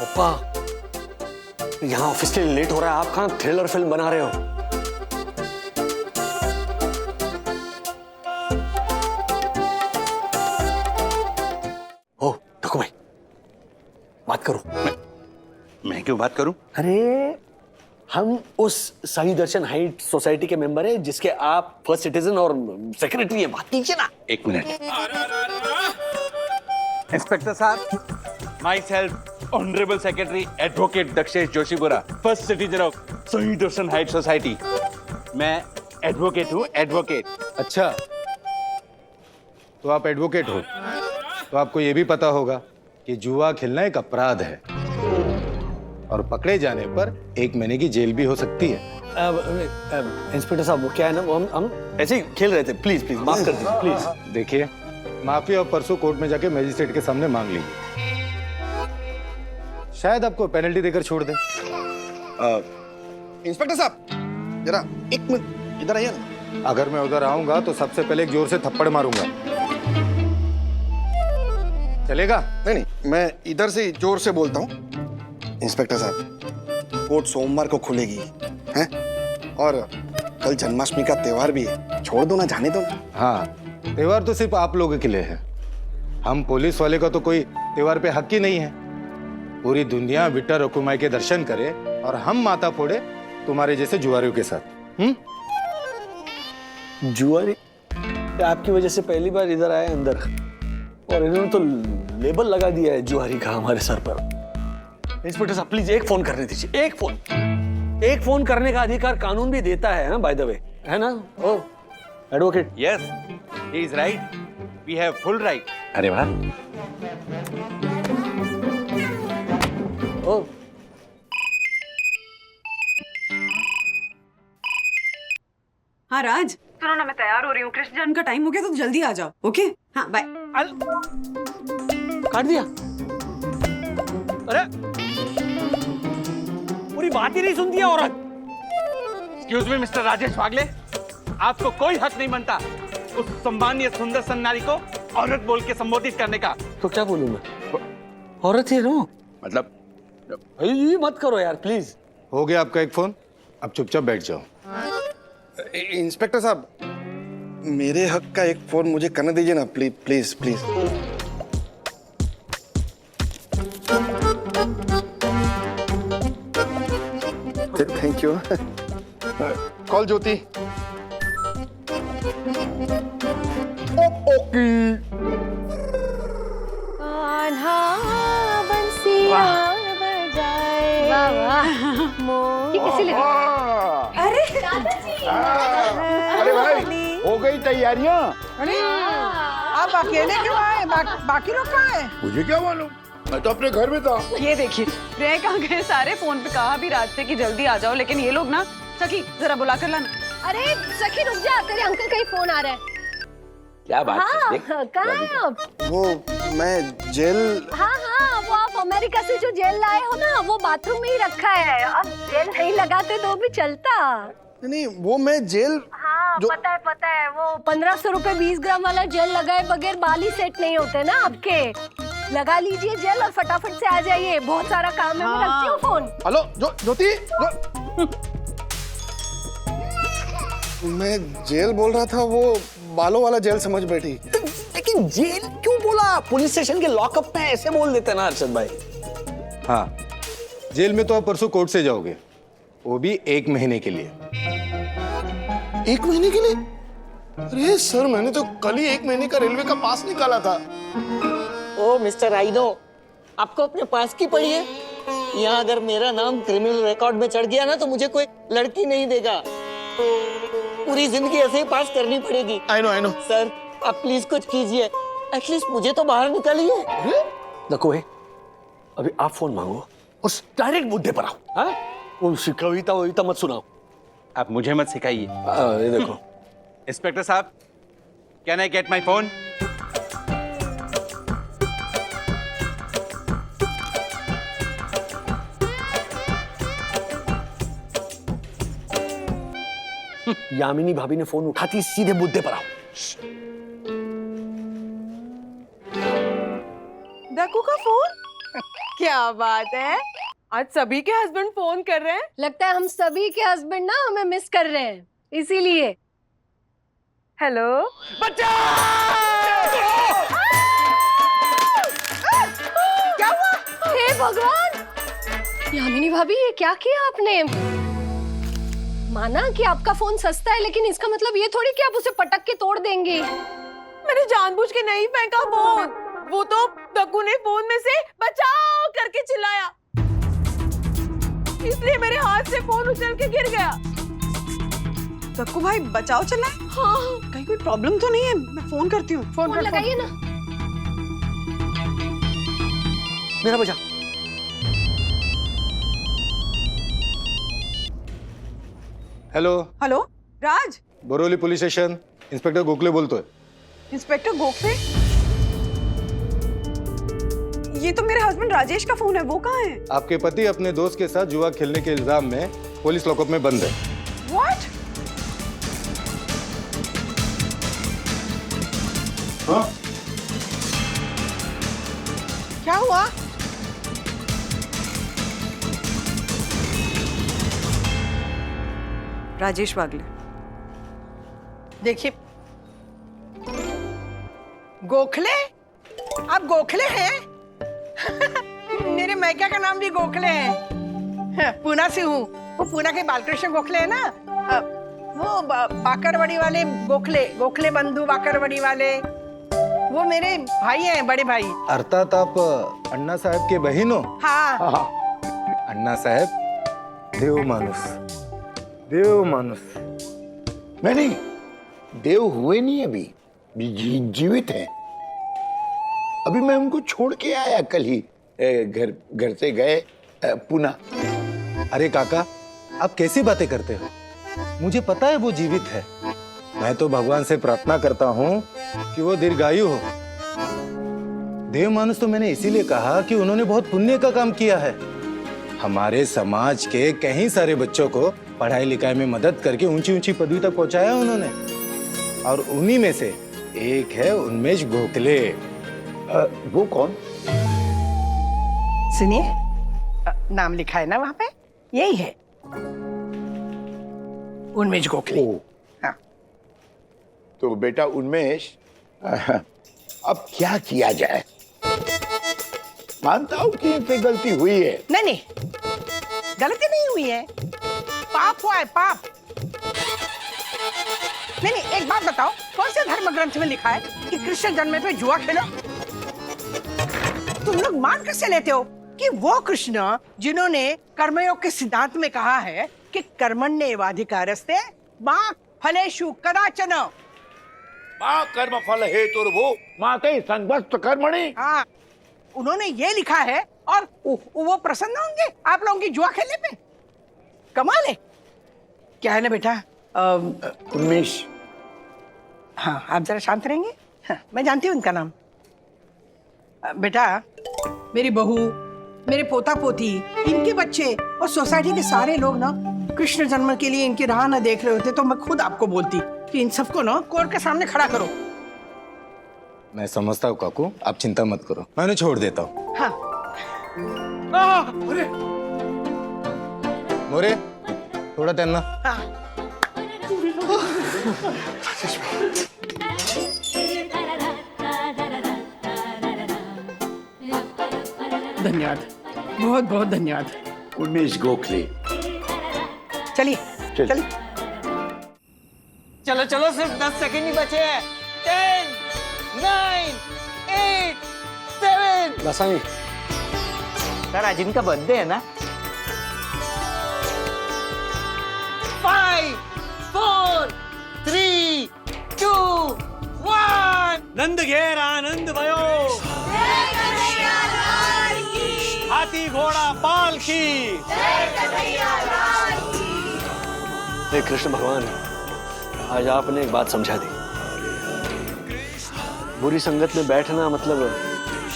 पप्पा, यहाँ ऑफिस के लिए लेट हो रहा है, आप कहाँ थ्रिलर फिल्म बना रहे हो? ओ ढको भाई, बात करो। मैं क्यों बात करूं? अरे हम उस सही दर्शन हाइट सोसाइटी के मेंबर हैं जिसके आप फर्स्ट सिटीजन और सेक्रेटरी हैं, बात कीजिए ना। एक मिनट। इंस्पेक्टर साहब, my self honourable secretary advocate Dakshesh Joshipura, first citizen of सही दर्शन हाइट सोसाइटी। मैं एडवोकेट हूँ, एडवोकेट। अच्छा, तो आप एडवोकेट हो तो आपको ये भी पता होगा कि जुआ खेलना एक अपराध है और पकड़े जाने पर 1 महीने की जेल भी हो सकती है। इंस्पेक्टर साहब, वो क्या है ना, वो हम ऐसे ही खेल रहे थे, प्लीज प्लीज माफ कर दीजिए प्लीज। देखिए, माफी और परसों कोर्ट में जाके मजिस्ट्रेट के सामने मांग लीजिए, शायद आपको पेनल्टी देकर छोड़ दे। इंस्पेक्टर साहब, जरा 1 मिनट इधर आइए ना। अगर मैं उधर आऊंगा तो सबसे पहले एक जोर से थप्पड़ मारूंगा, चलेगा? नहीं, मैं इधर से जोर से बोलता हूँ। इंस्पेक्टर साहब, कोर्ट सोमवार को खुलेगी, हैं? और कल जन्माष्टमी का त्योहार भी है, छोड़ दो ना, जाने दो ना। हाँ, त्योहार तो सिर्फ आप लोगों के लिए है, हम पुलिस वाले का तो कोई त्योहार पे हक ही नहीं है। पूरी दुनिया विट्टा रकुमाई के दर्शन करे और हम माथा फोड़े तुम्हारे जैसे जुआरियों के साथ। जुआरी? आपकी वजह से पहली बार इधर आए अंदर, और इन्होंने तो लेबल लगा दिया है जुआरी का हमारे सर पर। इंस्पेक्टर साहब प्लीज एक फोन करने दीजिए, एक फोन करने का अधिकार कानून भी देता है, बाय द वे, है ना? Oh advocate. Yes, he is right, we have full right. अरे वाह। ओ हाँ राज, सुनो ना, मैं तैयार हो रही हूँ, कृष्ण जन्म का टाइम हो गया तो जल्दी आ जाओ। ओके, हाँ बाय। काट दिया? अरे पूरी बात ही नहीं सुनती है औरत। एक्सक्यूज मी मिस्टर राजेश वागले, आपको कोई हक नहीं बनता उस सम्मानीय सुंदर सन्नारी को औरत बोल के संबोधित करने का। तो क्या बोलूं मैं? औरत है ना, मतलब ये मत करो यार प्लीज। हो गया आपका एक फोन, अब चुपचाप बैठ जाओ। इंस्पेक्टर साहब, मेरे हक का एक फोन मुझे करने दीजिए ना, please please please. Thank you. Call Jyoti. Okay. वाह वाह, ये कैसी लगी? अरे अरे भाई, हो गई तैयारियां? अरे आप अकेले क्यों आए? बाकी लोग कहाँ हैं? मुझे क्या मालूम, मैं तो अपने घर में था। ये देखिए, रह कहाँ गए सारे? फोन पे कहा भी रात से कि जल्दी आ जाओ, लेकिन ये लोग ना, सखी जरा बुला कर लाना। अरे सखी रुक जा, तेरे अंकल का ही फोन आ रहा है। क्या बात हाँ, कहाँ हैं आप? वो मैं जेल। हाँ, वो आप अमेरिका से जो जेल लाए हो ना, वो बाथरूम में ही रखा है। अब जेल नहीं लगाते तो भी चलता। नहीं, वो मैं जेल। हाँ, पता है, वो 1500 रुपए 20 ग्राम वाला जेल लगाए बगैर बाल ही सेट नहीं होते ना आपके। लगा लीजिए जेल और फटाफट से आ जाइए, बहुत सारा काम है। मैं रखती हूँ फोन। हेलो ज्योति, मैं जेल बोल रहा था, वो बालों वाला जेल समझ बैठी। लेकिन जेल क्यों बोला? पुलिस स्टेशन के लॉकअप में ऐसे बोल देते ना अर्षद भाई। हाँ, जेल में तो आप परसों कोर्ट से जाओगे, वो भी 1 महीने के लिए। 1 महीने के लिए? अरे सर, मैंने तो कल ही 1 महीने का रेलवे का पास निकाला था। ओ मिस्टर आइनो, आपको अपने पास की पड़ी है? यहाँ अगर मेरा नाम क्रिमिनल रिकॉर्ड में चढ़ गया ना तो मुझे कोई लड़की नहीं देगा, पूरी जिंदगी ऐसे ही पास करनी पड़ेगी। I know. सर आप प्लीज कुछ कीजिए, एटलीस्ट मुझे तो बाहर निकालिए। देखो अभी आप फोन मांगो और डायरेक्ट मुद्दे पर आओ। हाँ, वो कविता मत सुनाओ। आप मुझे मत सिखाइए। ये देखो। इंस्पेक्टर साहब, can I get my phone? Yamini भाभी ने फोन उठाती, सीधे मुद्दे पर आओ। डाकू का फोन? क्या बात है, आज सभी के हस्बैंड फोन कर रहे हैं। लगता है हम सभी के हस्बैंड ना हमें मिस कर रहे हैं, इसीलिए। हेलो क्या हुआ? हे भगवान, यामिनी भाभी ये क्या किया आपने? माना कि आपका फोन सस्ता है, लेकिन इसका मतलब ये थोड़ी कि आप उसे पटक के तोड़ देंगे। मैंने जानबूझ के नहीं फेंका फोन, वो तो दक्कू ने फोन में से बचाओ करके चिल्लाया, इसलिए मेरे हाथ से फोन उछल के गिर गया। दक्कू भाई बचाओ चिल्लाए? हाँ। कहीं कोई प्रॉब्लम तो नहीं है? मैं फोन करती हूँ। फोन लगाइए ना। मेरा बजा। Hello, hello Raj, Boroli police station, inspector Gokhale बोलतो है। इंस्पेक्टर गोखले? ये तो मेरे हस्बैंड राजेश का फोन है, वो कहाँ है? आपके पति अपने दोस्त के साथ जुआ खेलने के इल्जाम में पुलिस लॉकअप में बंद है। What? हाँ? क्या हुआ? राजेश वागले, देखिए गोखले, आप गोखले हैं? मेरे मैका का नाम भी गोखले है, पूना से हूँ। वो पूना के बालकृष्ण गोखले है ना, वो बाकरवड़ी वाले गोखले, गोखले बंधु बाकरवड़ी वाले, वो मेरे भाई हैं, बड़े भाई। अर्थात आप अण्णा साहब के बहन हो? हाँ। अण्णा साहब देव मानुस, देव मानुस। नहीं, देव हुए नहीं अभी, जीवित हैं। अभी मैं उनको छोड़ के आया कल ही, घर से गए पुणे। अरे काका, आप कैसी बातें करते हो? मुझे पता है वो जीवित है। मैं तो भगवान से प्रार्थना करता हूँ कि वो दीर्घायु हो। देव मानुस तो मैंने इसीलिए कहा कि उन्होंने बहुत पुण्य का काम किया है। हमारे समाज के कई सारे बच्चों को पढ़ाई लिखाई में मदद करके ऊंची ऊंची पदवी तक पहुंचाया उन्होंने, और उन्हीं में से एक है उन्मेष गोखले। वो कौन? सुनिए, नाम लिखा है ना वहाँ पे, यही है उन्मेष गोखले। हाँ। तो बेटा उन्मेष, अब क्या किया जाए? मानता हूँ कि इनसे गलती हुई है। नहीं, गलती नहीं हुई है, पाप हुआ है, पाप। नहीं, एक बात बताओ, कौन से धर्म ग्रंथ में लिखा है कि कृष्ण जन्म पे जुआ खेलो? तुम लोग मान कैसे लेते हो कि वो कृष्ण जिन्होंने कर्मयोग के सिद्धांत में कहा है कि कर्मण्येवाधिकारस्ते मा फलेषु कदाचन, माँ कर्म फल हेतुर्भुः माते संगस्त कर्मणि। हाँ, उन्होंने ये लिखा है, और वो प्रसन्न होंगे आप लोगों की जुआ खेलने पे? कमाल है। क्या है ना बेटा, उन्मेष, हाँ आप जरा शांत रहेंगे। हाँ, मैं जानती हूँ उनका नाम। बेटा, मेरी बहू, मेरे पोता पोती, इनके बच्चे और सोसाइटी के सारे लोग ना कृष्ण जन्म के लिए इनकी राह न देख रहे होते तो मैं खुद आपको बोलती कि इन सबको ना कोर्ट के सामने खड़ा करो। मैं समझता हूँ काकू, आप चिंता मत करो, मैं उन्हें छोड़ देता हूँ। हाँ। मोरे, थोड़ा तैरना। हाँ। धन्यवाद, बहुत बहुत धन्यवाद। उन्मेष गोखले। चलिए चल। चलिए। चलो चलो, सिर्फ 10 सेकंड ही बचे हैं। 10, 9, 8, 7। बसा नहीं। सर आज इनका बर्थडे है ना? 5, 4, 3, 2, 1। नंद घेर आनंद भयो, हाथी घोड़ा पालकी। हे कृष्ण भगवान, आज आपने एक बात समझा दी। बुरी संगत में बैठना मतलब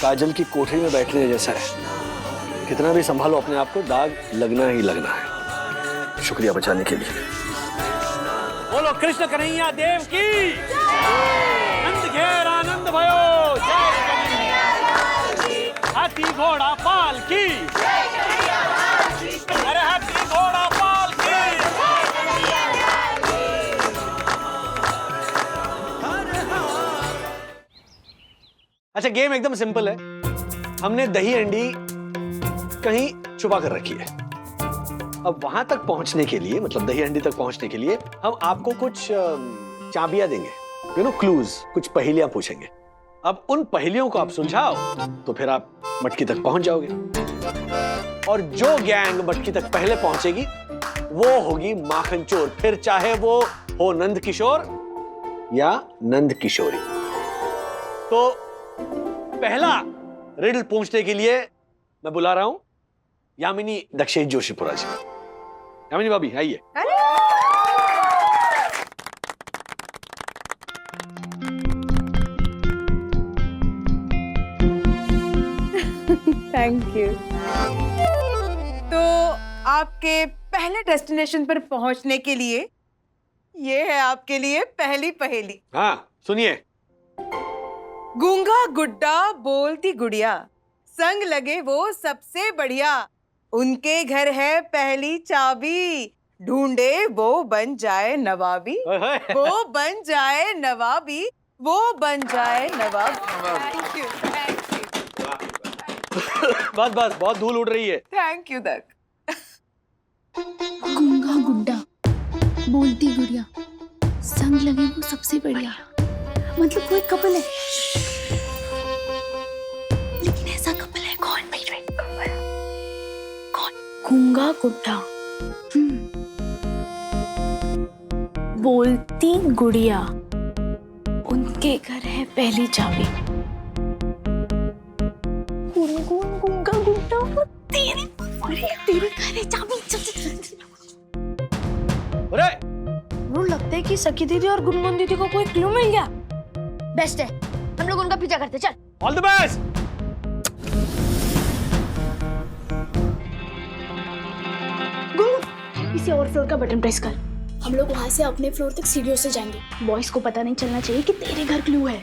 काजल की कोठरी में बैठने जैसा है। कितना भी संभालो अपने आप को, दाग लगना ही लगना है। शुक्रिया बचाने के लिए। बोलो कृष्ण कन्हैया देव की, नंद घेर आनंद भयो, जय कन्हैया। हाथी घोड़ा पाल की, हर हाथी घोड़ा पाल की। अच्छा, गेम एकदम सिंपल है। हमने दही अंडी कहीं छुपा कर रखी है। अब वहां तक पहुंचने के लिए, मतलब दही अंडी तक पहुंचने के लिए हम आपको कुछ चाबियां देंगे, यू नो, क्लूज, कुछ पहेलियां पूछेंगे। अब उन पहेलियों को आप सुलझाओ तो फिर आप मटकी तक पहुंच जाओगे, और जो गैंग मटकी तक पहले पहुंचेगी वो होगी माखन चोर, फिर चाहे वो हो नंद किशोर या नंद किशोरी। तो पहला रिडल पूछने के लिए मैं बुला रहा हूं यामिनी दक्षेश जोशीपुरा जी। यामिनी भाभी आइए। Thank you. तो आपके पहले डेस्टिनेशन पर पहुंचने के लिए ये है आपके लिए पहली पहेली। हाँ सुनिए। गूंगा गुड्डा बोलती गुड़िया, संग लगे वो सबसे बढ़िया, उनके घर है पहली चाबी, ढूंढे वो बन जाए नवाबी, वो बन जाए नवाबी, वो बन जाए नवाबी। थैंक यू, थैंक यू, बस बस, बहुत धूल उड़ रही है। थैंक यू दक। गूंगा गुड्डा बोलती गुड़िया, संग लगे वो सबसे बढ़िया, मतलब कोई कपल है, लेकिन ऐसा कपल है कौन? कौन? गूंगा गुड्डा, बोलती गुड़िया, उनके घर है पहली चाबी। गूंगा गुड्डा तेरे घर है चाबी। अरे लगता है कि सखी दीदी और गुनगुन दीदी को कोई क्लू मिल गया। बेस्ट है, हम लोग उनका पीछा करते। चल, ऑल द बेस्ट। गुनगुन, इसे और फ्लोर का बटन प्रेस कर। हम लोग वहां से अपने फ्लोर तक सीढ़ियों से जाएंगे। बॉयज को पता नहीं चलना चाहिए कि तेरे घर क्लू है।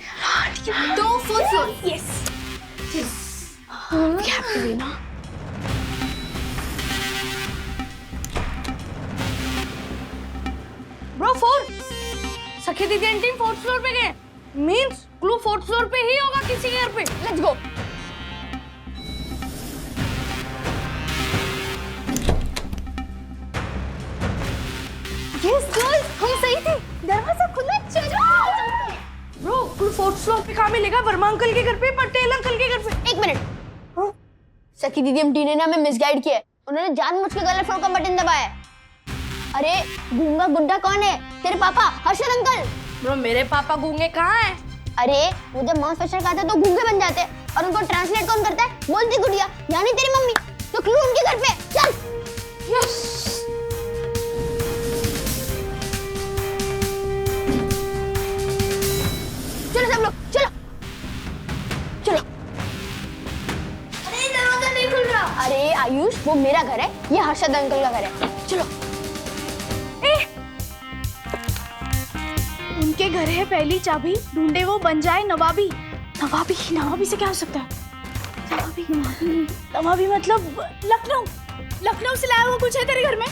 तो fourth floor. Yes, we have to be ना। Bro, fourth. सखी दीदी आंटी फोर्थ फ्लोर पे गए, मींस क्लू फोर्थ फ्लोर पे ही होगा किसी के घर पे। Let's go. यस गर्ल्स, हम सही थे, दरवाजा खुला। चलो ब्रो, क्लू फोर्थ फ्लोर पे कहाँ मिलेगा? वर्मा अंकल के घर पे, पटेल अंकल के घर पे। एक मिनट, सखी दीदी आंटी ने हमें मिसगाइड किया है। उन्होंने जानबूझ के गलत फ्लोर का बटन दबाया है। अरे गूंगा गुड्डा कौन है? तेरे पापा हर्षद अंकल। ब्रो, मेरे पापा गूंगे कहाँ हैं? अरे वो जब माउस प्रेशर खाते तो गूंगे बन जाते, और उनको ट्रांसलेट कौन करता है? बोलती गुड़िया, यानी तेरी मम्मी। तो क्लू उनके घर पे। चल। यस। चलो सब लोग, चलो चलो। अरे दरवाजा नहीं खुल रहा। अरे आयुष, वो मेरा घर है, ये हर्षद अंकल का घर है। चलो। उनके घर है पहली चाबी, ढूंढे वो बन जाए नवाबी। नवाबी, नवाबी से क्या हो सकता है? नवाबी, नवाबी मतलब लखनऊ। लखनऊ से लाया हुआ कुछ है तेरे घर में?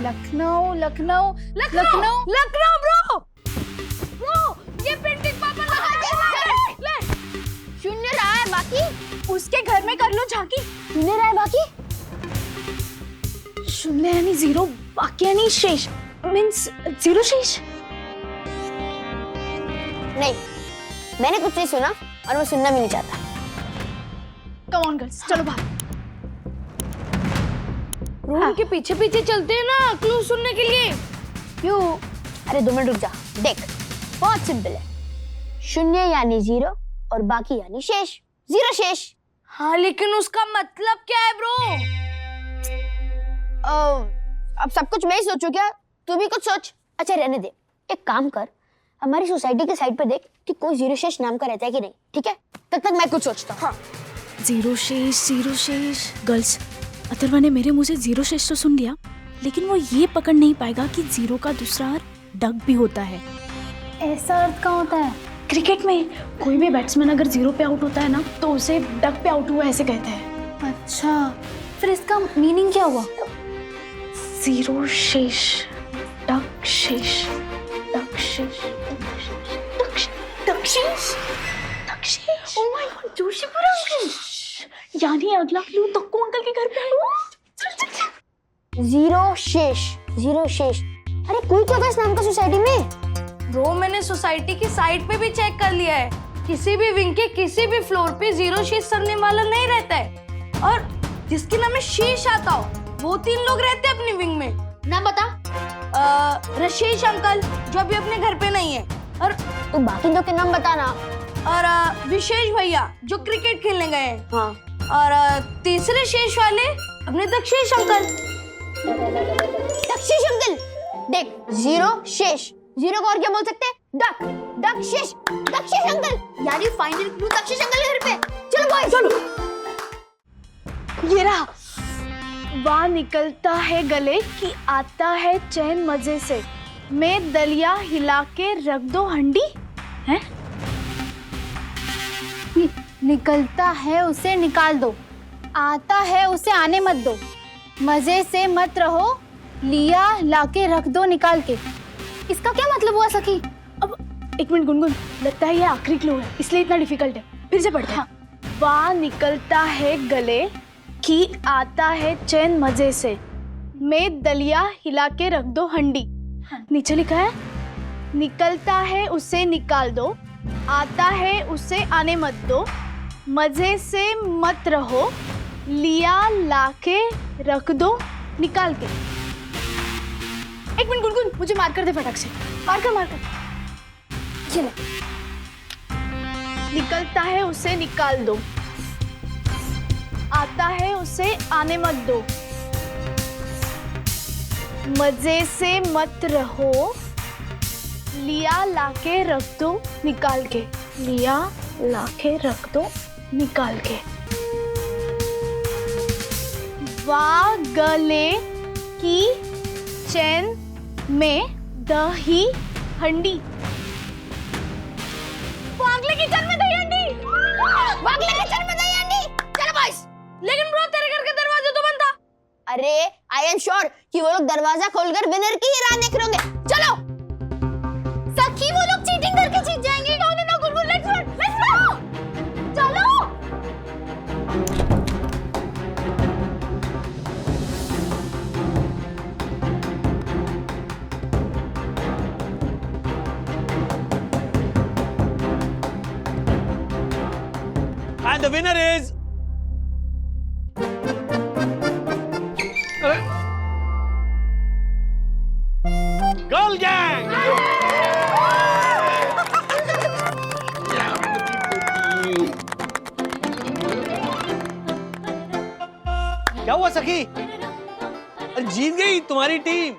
लखनऊ, लखनऊ, लखनऊ, लखनऊ। ब्रो, ब्रो, ये पेंटिंग पापा लगा के ले। शून्य रहा है बाकी, उसके घर में कर लो झांकी। शून्य रहा है बाकी, शून्य यानी जीरो, बाकी यानी शेष, मींस जीरो शेष। नहीं, मैंने कुछ नहीं सुना और मैं सुनना भी नहीं चाहता। कम ऑन गर्ल्स, चलो बाहर। रूम के पीछे पीछे चलते हैं ना क्लू सुनने के लिए। क्यों? अरे 2 मिनट रुक जा। देख, बहुत सिंपल है, शून्य यानी जीरो और बाकी यानी शेष, जीरो शेष। हाँ, लेकिन उसका मतलब क्या है ब्रो? अब सब कुछ मैं ही सोचूं क्या? तू भी कुछ सोच। अच्छा रहने दे, एक काम कर, हमारी सोसाइटी के साइड पर देख कि कोई जीरो शेष नाम का रहता है कि नहीं, ठीक है? तब तक मैं कुछ सोचता हूँ। हाँ। जीरो शेष। गर्ल्स, अथर्वा ने मेरे मुंह से जीरो शेष तो सुन लिया, लेकिन वो ये पकड़ नहीं पाएगा कि जीरो का दूसरा अर्थ डग भी होता है। ऐसा अर्थ कहाँ होता है? क्रिकेट में कोई भी बैट्समैन अगर 0 पे आउट होता है ना तो उसे डक पे आउट हुआ ऐसे कहते हैं। अच्छा, फिर इसका मीनिंग क्या हुआ? 0 शेष, डक शेष, डक शेष, डक शेष, डक शेष। Oh my God, Joshipura uncle. यानी अगला क्लू तक्कू अंकल के घर पे आया। 0 शेष, 0 शेष। अरे कोई क्या इस नाम का सोसाइटी में? ब्रो, मैंने सोसाइटी की साइट पे भी चेक कर लिया है। किसी भी विंग के किसी भी फ्लोर पे 0 शेष सरने वाला नहीं रहता है। और जिसके नाम में शेष आता हो वो 3 लोग रहते हैं अपनी विंग में। ना बता। रशेष अंकल जो अभी अपने घर पे नहीं है, और तो बाकी दो के नाम बताना। और विशेष भैया जो क्रिकेट खेलने गए हैं। हाँ। और तीसरे शेष वाले अपने दक्षेश अंकल। दक्षेश अंकल, देख 0 शेष, 0 को और क्या बोल सकते हैं? डक, डक शेष, दक्षेश अंकल। यानी फाइनल क्लू दक्षेश अंकल के घर पे। चलो बॉयज, चलो। ये रहा। वाह निकलता है गले कि आता है चैन मजे से, मैं दलिया हिला के रख दो हंडी। हैं? निकलता है उसे निकाल दो, आता है उसे आने मत दो, मजे से मत रहो, लिया लाके रख दो निकाल के। इसका क्या मतलब हुआ सखी? अब एक मिनट गुनगुन, लगता है ये आखिरी क्लू है इसलिए इतना डिफिकल्ट है। फिर से पढ़ते हैं। वाह निकलता है गले कि आता है चैन मजे से, मैं दलिया हिला के रख दो हंडी। नीचे लिखा है निकलता है उसे निकाल दो, आता है उसे आने मत दो, मजे से मत रहो, लिया लाके रख दो निकाल के। एक मिनट गुनगुन, मुझे मार कर दे फटाक से। मार कर। चलो। निकलता है उसे निकाल दो, आता है उसे आने मत दो, मजे से मत रहो, लिया लाके रख दो निकाल के, लिया लाके रख दो निकाल के। वाह गले की चैन में दही हंडी। वागले की चैन में दही हंडी। वागले के चैन में दही हंडी। चलो बॉयज। लेकिन ब्रो तेरे घर का दरवाजा तो बंद था। अरे आई एम श्योर कि वो लोग दरवाजा खोलकर विनर की ही राह देख रहे होंगे। चलो सखी, वो लोग चीटिंग करके जीत जाएंगे। No Gungun, let's go. चलो। And the winner is Girl Gang. क्या हुआ सखी? अरे जीत गई तुम्हारी टीम।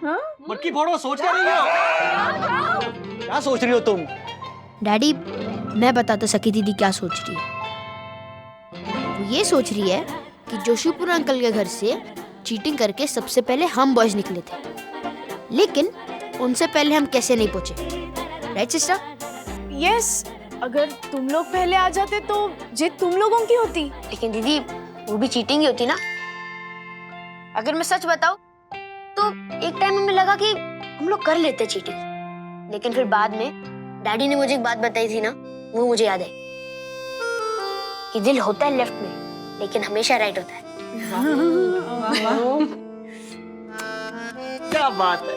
मटकी फोड़ो, सोच क्या रही हो? क्या सोच रही हो तुम? डैडी, मैं बताता सखी दीदी क्या सोच रही है। वो ये सोच रही है कि जोशीपुरा अंकल के घर से चीटिंग करके सबसे पहले हम बॉयज निकले थे, लेकिन उनसे पहले हम कैसे नहीं पहुंचे। Right sister? यस, अगर तुम लोग पहले आ जाते तो जीत तुम लोगों की होती। लेकिन दीदी वो भी चीटिंग ही होती ना। अगर मैं सच बताऊं तो एक टाइम में लगा कि हम लोग कर लेते चीटिंग, लेकिन फिर बाद में डैडी ने मुझे एक बात बताई थी ना, वो मुझे याद है कि दिल होता है लेफ्ट में लेकिन हमेशा राइट होता है। क्या बात है।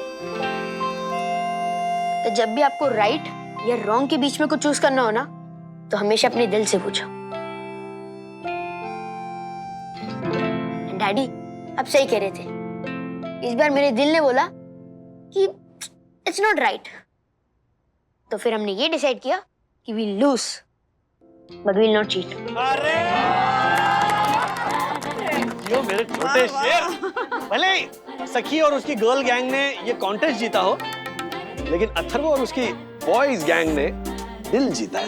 तो जब भी आपको राइट या रॉन्ग के बीच में कुछ चूज करना हो ना, तो हमेशा अपने दिल से पूछो। डैडी अब सही कह रहे थे, इस बार मेरे दिल ने बोला कि इट्स नॉट राइट, तो फिर हमने ये डिसाइड किया कि we lose but will not cheat. अरे यो मेरे छोटे शेर। भले सखी और उसकी गर्ल गैंग ने ये कॉन्टेस्ट जीता हो, लेकिन अथर्व और उसकी बॉयज गैंग ने दिल जीता है।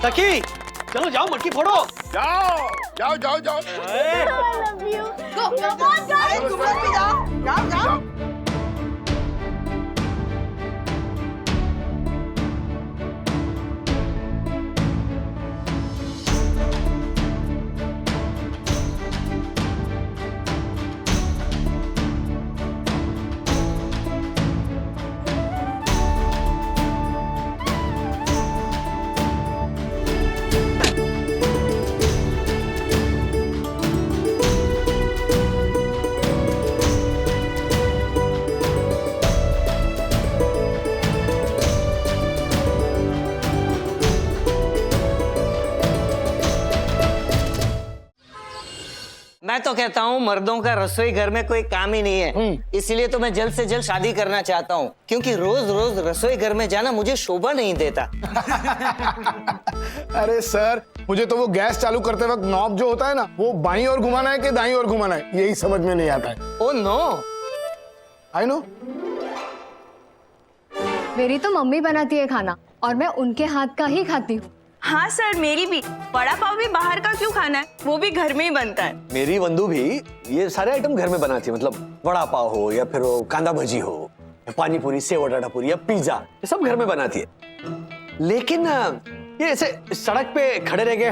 सखी चलो जाओ, मटकी फोड़ो। जाओ जाओ जाओ जाओ। तुम लोग भी जाओ, जाओ जाओ। मैं तो कहता हूँ मर्दों का रसोई घर में कोई काम ही नहीं है, इसलिए तो मैं जल्द से जल्द शादी करना चाहता हूँ, क्योंकि रोज रोज रसोई घर में जाना मुझे शोभा नहीं देता। अरे सर, मुझे तो वो गैस चालू करते वक्त नॉब जो होता है ना, वो बाईं ओर घुमाना है कि दाईं ओर घुमाना है, यही समझ में नहीं आता है। Oh no, I know. मेरी तो मम्मी बनाती है खाना और मैं उनके हाथ का ही खाती हूँ। हाँ सर, मेरी भी। बड़ा पाव भी बाहर का क्यों खाना है, वो भी घर में ही बनता है। मेरी वंदू भी ये सारे आइटम घर में बनाती है, मतलब वड़ा पाव हो या फिर वो कांदा भजी हो, या पानी पूरी, सेव बटाटा पूरी या पिज्जा, ये सब घर में बनाती है। लेकिन ये ऐसे सड़क पे खड़े रह के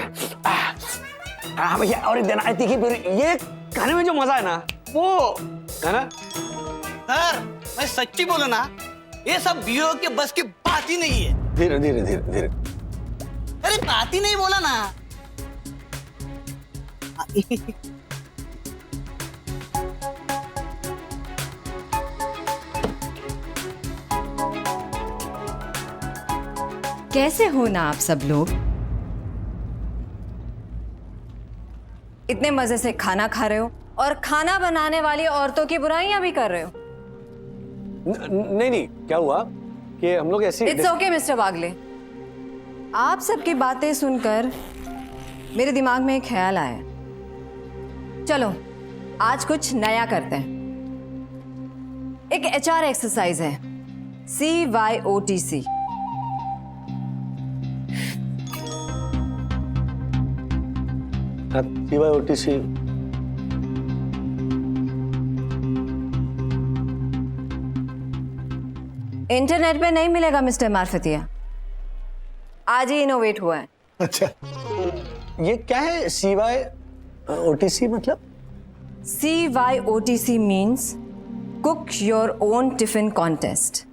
हाँ भैया और एक देना तीखी पूरी, ये खाने में जो मजा है ना, वो है ना। सर, मैं सच्ची बोलूं ना, ये सब बीओ के बस की बात ही नहीं है। धीरे धीरे धीरे धीरे। अरे बात ही नहीं बोला ना। कैसे हो ना आप सब लोग? इतने मजे से खाना खा रहे हो और खाना बनाने वाली औरतों की बुराइयां भी कर रहे हो। नहीं नहीं, क्या हुआ कि हम लोग ऐसी। इट्स ओके मिस्टर बागले, आप सबकी बातें सुनकर मेरे दिमाग में एक ख्याल आया। चलो आज कुछ नया करते हैं। एक HR एक्सरसाइज है, CYOTC। CYOTC इंटरनेट पे नहीं मिलेगा मिस्टर मार्फतिया, आज ही इनोवेट हुआ है। अच्छा, ये क्या है CYOTC मतलब? CYOTC means Cook Your Own Tiffin Contest।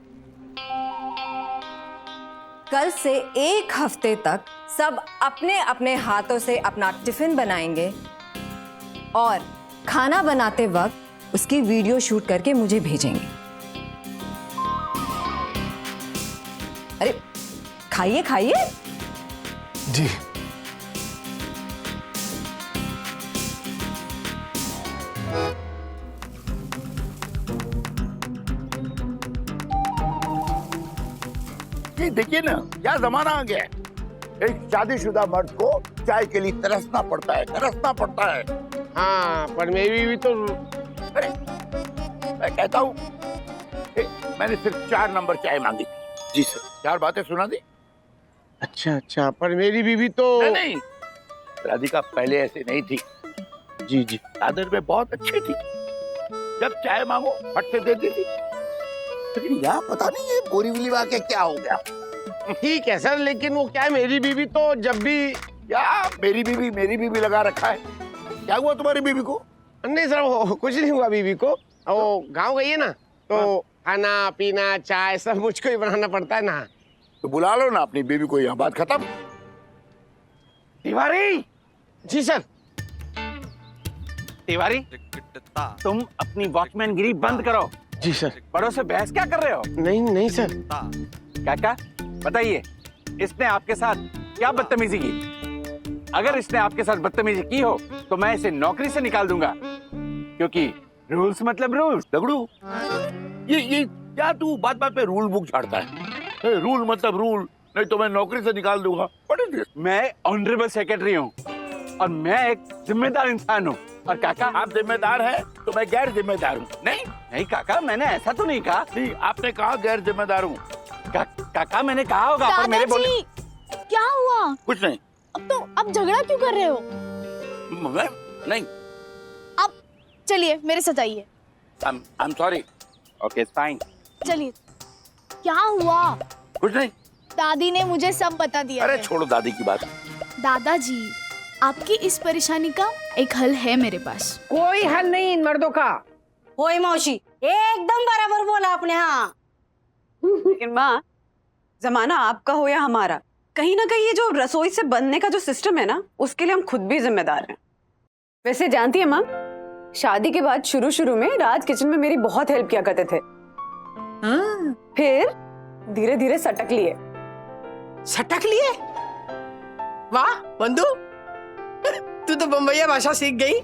कल से एक हफ्ते तक सब अपने अपने हाथों से अपना टिफिन बनाएंगे और खाना बनाते वक्त उसकी वीडियो शूट करके मुझे भेजेंगे। अरे खाइए खाइए। जी। देखिए ना, क्या जमाना आ गया है। एक शादीशुदा मर्द को चाय के लिए तरसना पड़ता है, तरसना पड़ता है। हाँ, पर मेरी भी तो। अरे मैं कहता हूँ, मैंने सिर्फ 4 नंबर चाय मांगी। जी सर। 4 बातें सुना दी। अच्छा अच्छा, पर मेरी बीवी तो। नहीं, राधिका पहले ऐसे नहीं थी। जी जी, आदर में बहुत अच्छी थी। जब चाय मांगो फट से दे देती। लेकिन यहाँ पता नहीं है बोरीवली के क्या हो गया। ठीक है सर, लेकिन वो क्या है, मेरी बीवी तो जब भी। क्या मेरी बीवी लगा रखा है? क्या हुआ तुम्हारी बीवी को? नहीं सर, वो कुछ नहीं हुआ बीवी को। वो गांव गई है ना, तो खाना पीना चाय सब मुझको ही बनाना पड़ता है ना। तो बुला लो ना अपनी बीवी को, यहाँ बात खत्म। तिवारी। जी सर। तिवारी, तुम अपनी वॉचमैन गिरी बंद करो। जी सर। बड़ों से बहस क्या कर रहे हो? नहीं नहीं सर। काका बताइए, इसने आपके साथ क्या बदतमीजी की? अगर इसने आपके साथ बदतमीजी की हो तो मैं इसे नौकरी से निकाल दूंगा, क्योंकि रूल्स मतलब रूल्स। दगड़ू, ये क्या तू बात बात पे रूल बुक झाड़ता है? रूल मतलब रूल, नहीं तो मैं नौकरी से निकाल दूंगा। मैं ऑनरेबल सेक्रेटरी हूँ और मैं एक जिम्मेदार इंसान हूँ। और काका, आप जिम्मेदार हैं तो मैं गैर जिम्मेदार हूँ। नहीं काका, मैंने ऐसा तो नहीं कहा। नहीं, आपने कहा गैर जिम्मेदार हूँ। काका मैंने कहा होगा, पर मेरे बोले। क्या हुआ? कुछ नहीं। अब झगड़ा क्यों कर रहे हो? नहीं। अब चलिए मेरे साथ आइए। I'm sorry। Okay, fine। चलिए। क्या हुआ? कुछ नहीं। दादी ने मुझे सब बता दिया। अरे छोड़ो दादी की बात। दादाजी, आपकी इस परेशानी का एक हल है मेरे पास। कोई हल नहीं इन मर्दों का। ओए मौसी, एकदम बराबर बोला आपने। हाँ, लेकिन माँ, जमाना आपका हो या हमारा, कहीं ना कहीं ये जो रसोई से बनने का जो सिस्टम है ना, उसके लिए हम खुद भी जिम्मेदार हैं। वैसे जानती है माँ, शादी के बाद शुरू शुरू में राज किचन में मेरी बहुत हेल्प किया करते थे। फिर धीरे धीरे सटक लिए। सटक लिए? वाह बंधु, तू तो बम्बईया भाषा सीख गई।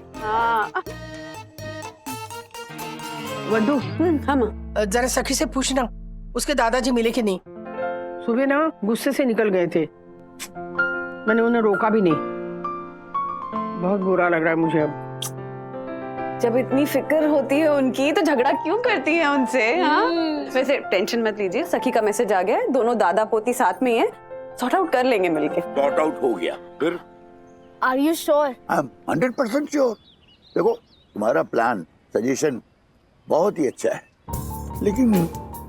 वड्डू, हाँ माँ। जरा सखी से पूछना उसके दादाजी मिले कि नहीं। सुबह ना गुस्से से निकल गए थे, मैंने उन्हें रोका भी नहीं। बहुत बुरा लग रहा है मुझे अब। जब इतनी फिक्र होती है उनकी तो झगड़ा क्यों करती है उनसे? हाँ वैसे टेंशन मत लीजिए, सखी का मैसेज आ गया है, दोनों दादा पोती साथ में ही है, सॉर्ट आउट कर लेंगे मिलके। सॉर्ट आउट हो गया फिर? Are you sure? I am 100% sure. देखो तुम्हारा प्लान सजेशन बहुत ही अच्छा है, लेकिन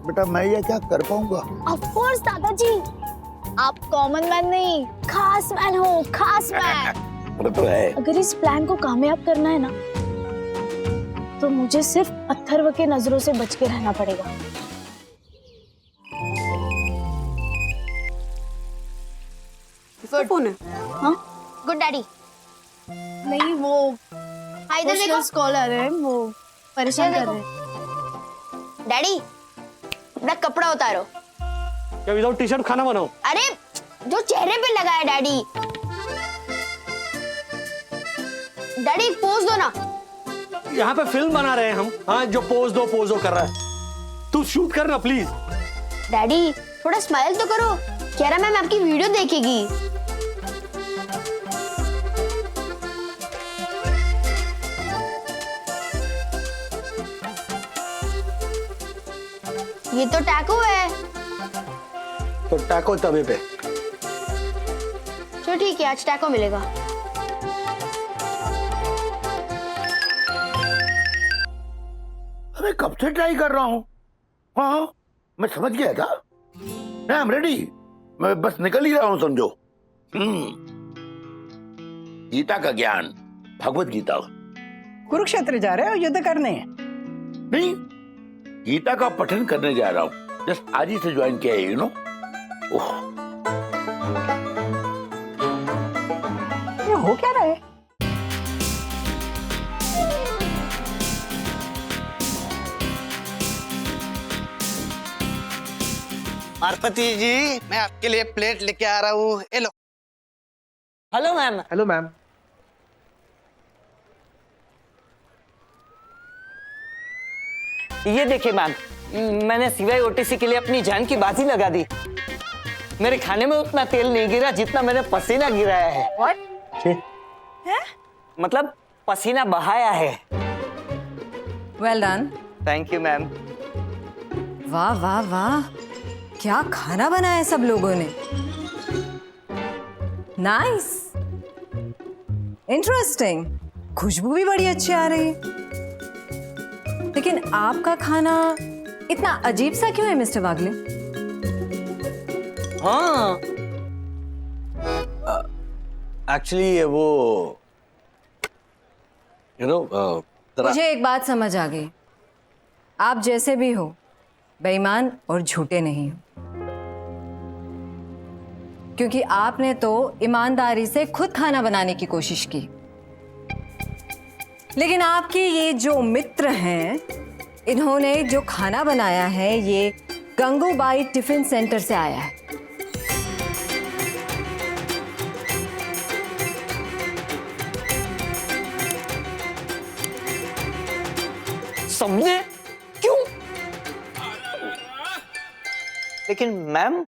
बेटा मैं ये क्या कर पाऊंगा? ऑफ कोर्स दादाजी, आप कॉमन मैन नहीं खास मैन हो, खास मैन। वो तो है। अगर इस प्लान को कामयाब करना है ना तो मुझे सिर्फ अथर्व के नजरों से बच के रहना पड़ेगा। किसका फोन है? हाँ गुड डैडी। नहीं वो इधर देखो कॉल आ रहे हैं, वो परेशान कर रहे हैं। डैडी अपना कपड़ा उतारो। क्या विदाउट टी शर्ट खाना बनाओ? अरे जो चेहरे पे लगा है डैडी। डैडी एक पोज दो ना। यहाँ पे फिल्म बना रहे हैं हम। हाँ जो पोज दो कर रहा है, तू शूट कर ना प्लीज। डैडी थोड़ा स्माइल तो करो, कह रहा मैम आपकी वीडियो देखेगी। ये तो टैको है। तो टैको तवे पे। चलो ठीक है, आज टैको मिलेगा। अरे कब से ट्राई कर रहा हूँ। हाँ मैं समझ गया था। आई एम रेडी, मैं बस निकल ही रहा हूँ समझो। गीता का ज्ञान, भगवत गीता। कुरुक्षेत्र जा रहे हो युद्ध करने? नहीं, गीता का पठन करने जा रहा हूँ। जस्ट आज ही से ज्वाइन किया है, यू नो। ये हो क्या रहा है? मारपति जी, मैं आपके लिए प्लेट लेके आ रहा हूँ, ये लो। Hello ma'am. Hello ma'am. ये देखिए मैम, मैंने सिवाय ओटीसी के लिए अपनी जान की बाजी लगा दी। मेरे खाने में उतना तेल नहीं गिरा जितना मैंने पसीना गिराया है। मतलब पसीना बहाया है। Well done. Thank you ma'am. वाह वाह वाह, क्या खाना बनाया है सब लोगों ने। नाइस, इंटरेस्टिंग, खुशबू भी बड़ी अच्छी आ रही है। लेकिन आपका खाना इतना अजीब सा क्यों है मिस्टर वागले? हाँ एक्चुअली ये वो मुझे एक बात समझ आ गई, आप जैसे भी हो बेईमान और झूठे नहीं हो, क्योंकि आपने तो ईमानदारी से खुद खाना बनाने की कोशिश की। लेकिन आपके ये जो मित्र हैं, इन्होंने जो खाना बनाया है ये गंगूबाई टिफिन सेंटर से आया है। समझे? क्यों? लेकिन मैम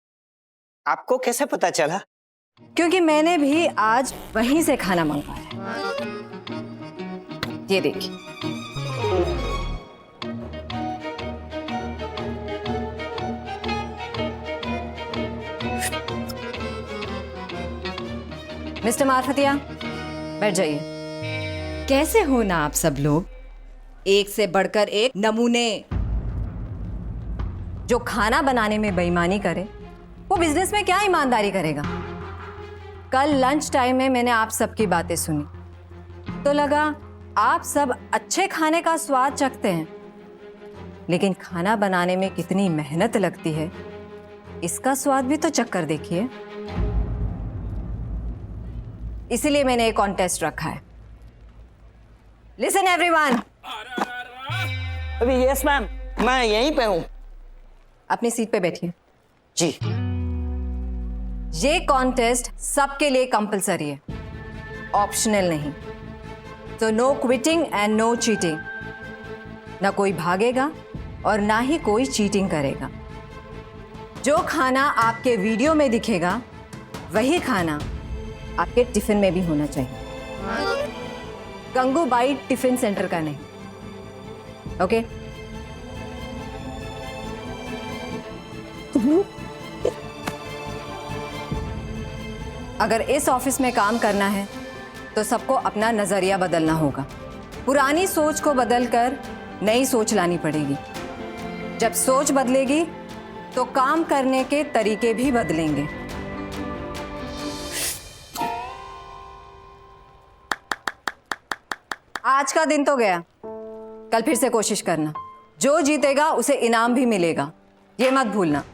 आपको कैसे पता चला? क्योंकि मैंने भी आज वहीं से खाना मंगवाया है। ये देखिए। मिस्टर मारफतिया, बैठ जाइए। कैसे हो ना आप सब लोग, एक से बढ़कर एक नमूने। जो खाना बनाने में बेईमानी करे वो बिजनेस में क्या ईमानदारी करेगा। कल लंच टाइम में मैंने आप सबकी बातें सुनी तो लगा आप सब अच्छे खाने का स्वाद चखते हैं, लेकिन खाना बनाने में कितनी मेहनत लगती है इसका स्वाद भी तो चख कर देखिए। इसीलिए मैंने एक कॉन्टेस्ट रखा है। Listen everyone. अभी यस मैम, मैं यहीं पे हूं। अपनी सीट पे बैठिए। जी। ये कॉन्टेस्ट सबके लिए कंपलसरी है। ऑप्शनल नहीं। तो no quitting and no cheating. ना कोई भागेगा और ना ही कोई चीटिंग करेगा। जो खाना आपके वीडियो में दिखेगा वही खाना आपके टिफिन में भी होना चाहिए। गंगूबाई टिफिन सेंटर का नहीं। ओके? अगर इस ऑफिस में काम करना है तो सबको अपना नजरिया बदलना होगा। पुरानी सोच को बदलकर नई सोच लानी पड़ेगी। जब सोच बदलेगी तो काम करने के तरीके भी बदलेंगे। आज का दिन तो गया, कल फिर से कोशिश करना। जो जीतेगा उसे इनाम भी मिलेगा, ये मत भूलना।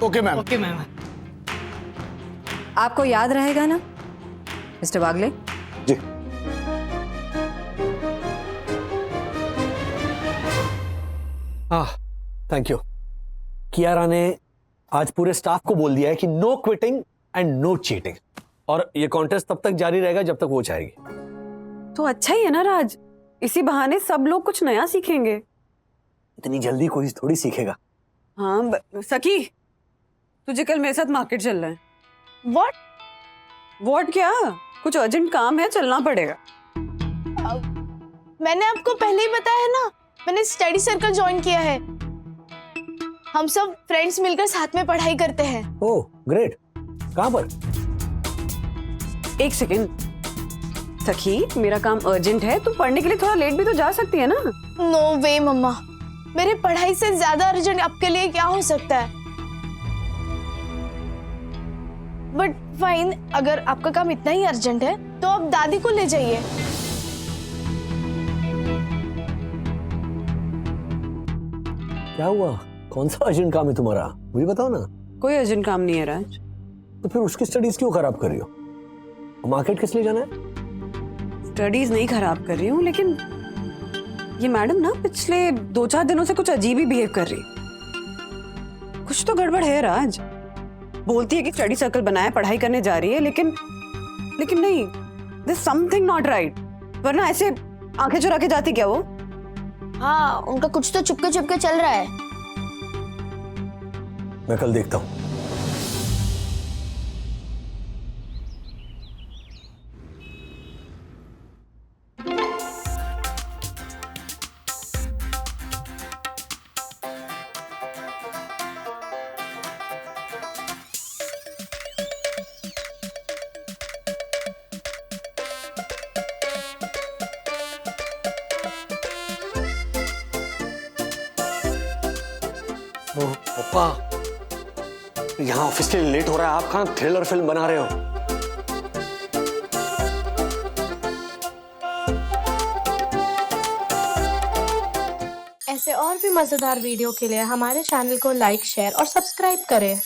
Okay ma'am. Okay ma'am. आपको याद रहेगा ना मिस्टर बागले? जी। Thank you. कियारा ने आज पूरे स्टाफ को बोल दिया है कि no quitting and no cheating, और ये कॉन्टेस्ट तब तक जारी रहेगा जब तक वो चाहेगी। तो अच्छा ही है ना राज, इसी बहाने सब लोग कुछ नया सीखेंगे। इतनी जल्दी कोई थोड़ी सीखेगा। हाँ सखी, तुझे कल मेरे साथ मार्केट चलना है। व्हाट? व्हाट क्या? कुछ अर्जेंट काम है, चलना पड़ेगा। मैंने आपको पहले ही बताया है ना, मैंने स्टडी सर्कल ज्वाइन किया है। हम सब फ्रेंड्स मिलकर साथ में पढ़ाई करते हैं। Oh great. कहाँ पर? एक सेकेंड सखी, मेरा काम अर्जेंट है, तू पढ़ने के लिए थोड़ा लेट भी तो जा सकती है ना। नो वे मम्मा, मेरी पढ़ाई से ज्यादा अर्जेंट आपके लिए क्या हो सकता है? बट फाइन, अगर आपका काम इतना ही अर्जेंट है तो आप दादी को ले जाइए। क्या हुआ? कौन सा अर्जेंट काम है तुम्हारा? मुझे बताओ ना। कोई अर्जेंट काम नहीं है राज। तो फिर उसकी स्टडीज क्यों खराब कर रही हो? मार्केट किस लिए जाना है? स्टडीज नहीं खराब कर रही हूँ, लेकिन ये मैडम ना पिछले 2-4 दिनों से कुछ अजीब ही बिहेव कर रही। कुछ तो गड़बड़ है राज। बोलती है कि स्टडी सर्कल बनाया, पढ़ाई करने जा रही है, लेकिन नहीं, there is something not right. वरना ऐसे आंखें चुरा के जाती क्या वो? हाँ, उनका कुछ तो चुपके चुपके चल रहा है। मैं कल देखता हूँ। पापा, यहाँ ऑफिस के लिए लेट हो रहा है, आप कहाँ थ्रिलर फिल्म बना रहे हो? ऐसे और भी मजेदार वीडियो के लिए हमारे चैनल को लाइक, शेयर और सब्सक्राइब करें।